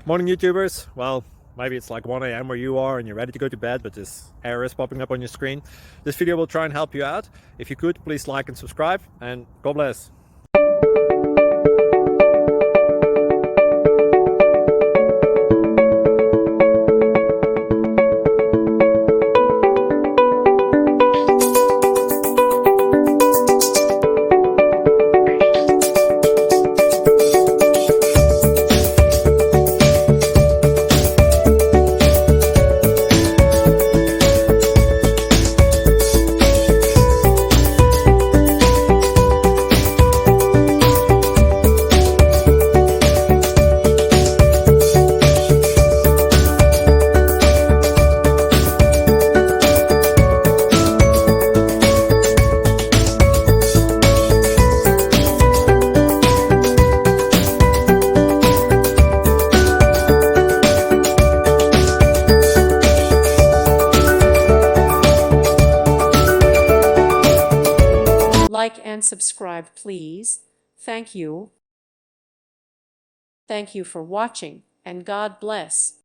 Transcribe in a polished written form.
Morning YouTubers. Well, maybe it's like 1 a.m. where you are and you're ready to go to bed, but this error is popping up on your screen. This video will try and help you out. If you could, please like and subscribe, and God bless. Like and subscribe, please. Thank you. Thank you for watching, and God bless.